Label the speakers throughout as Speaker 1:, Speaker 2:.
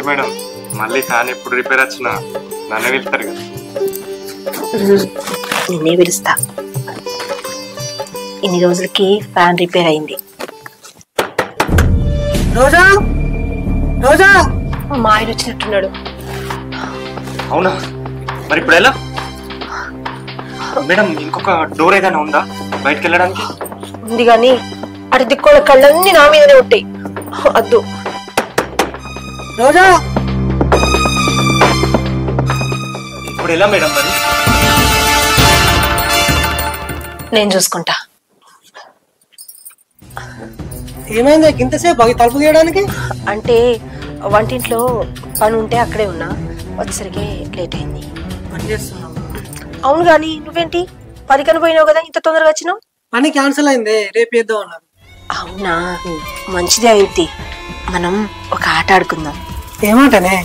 Speaker 1: Madam మళ్ళీ fan ఎప్పుడు repair వచ్చినా నన్నే వెళ్తారు కదా.
Speaker 2: నిన్నే పిలుస్తా. ఇన్ని రోజులకి ఫ్యాన్ రిపేర్ అయింది.
Speaker 3: రోజా రోజా
Speaker 2: మా ఆయన వచ్చినట్టున్నాడు.
Speaker 1: అవునా, మరి ఇప్పుడు ఎలా మేడం? ఇంకొక డోర్ ఏదైనా ఉందా బయటకు వెళ్ళడానికి?
Speaker 2: ఉంది కానీ అటు దిక్కుల కళ్ళన్నీ నా మీదనే ఉంటాయి. అద్దు.
Speaker 3: రోజా
Speaker 1: ఇప్పుడు ఎలా మేడం మరి?
Speaker 2: నేను చూసుకుంటా.
Speaker 3: ఏమైంది ఇంతసేపు అవి తలుపు తీయడానికి?
Speaker 2: అంటే వంటింట్లో పని ఉంటే అక్కడే ఉన్నా, వచ్చేసరికి లేట్ అయింది.
Speaker 3: పని చేస్తున్నావు?
Speaker 2: అవును గాని నువ్వేంటి పనికని పోయినావు కదా, ఇంత తొందరగా వచ్చినావు?
Speaker 3: పని క్యాన్సిల్ అయింది, రేపు చేద్దాం అన్నారు.
Speaker 2: అవునా, మంచిదే అయింది. మనం ఒక ఆట ఆడుకుందాం.
Speaker 3: ఏమాటనే?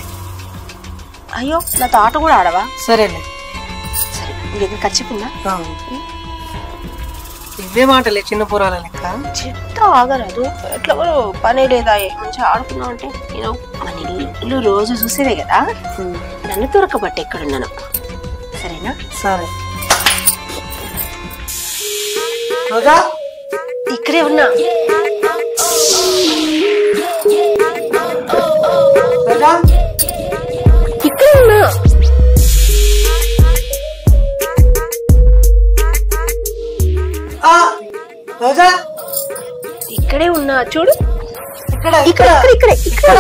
Speaker 2: అయ్యో నాతో ఆట కూడా ఆడవా?
Speaker 3: సరేలే.
Speaker 2: సరే, ఇంకేం ఖర్చుకుందా?
Speaker 3: ఇవే మాటలే చిన్న పురాల లెక్క.
Speaker 2: చిట్ట ఆగరాదు, ఎట్లా పనే లేదా, మంచిగా ఆడుకుందాం అంటే. నేను మన ఇల్లు రోజు చూసేవే కదా, నన్ను దొరకబట్టి ఎక్కడున్నాను. సరేనా?
Speaker 3: సరే. రోజా
Speaker 2: ఇక్కడే ఉన్నా.
Speaker 3: రోజా
Speaker 2: ఇక్కడే ఉన్నా.
Speaker 3: రోజా
Speaker 2: ఇక్కడే ఉన్నా చూడు.
Speaker 3: ఇక్కడ
Speaker 2: ఇక్కడ ఇక్కడ ఇక్కడ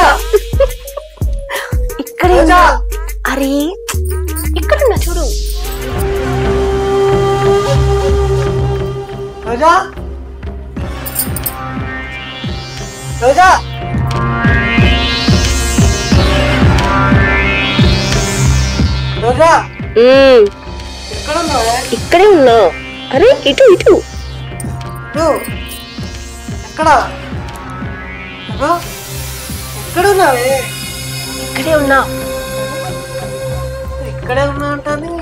Speaker 2: ఇక్కడే ఉన్నా. అరే ఇక్కడ ఉన్నా చూడు.
Speaker 3: రోజా రోజా రోజా ఎక్కడ ఉన్నావే?
Speaker 2: ఇక్కడే ఉన్నా. అరే ఇటు ఇటు.
Speaker 3: ఎక్కడ ఎక్కడ ఉన్నావే?
Speaker 2: ఇక్కడే ఉన్నా.
Speaker 3: ఇక్కడే ఉన్నా అంటాను.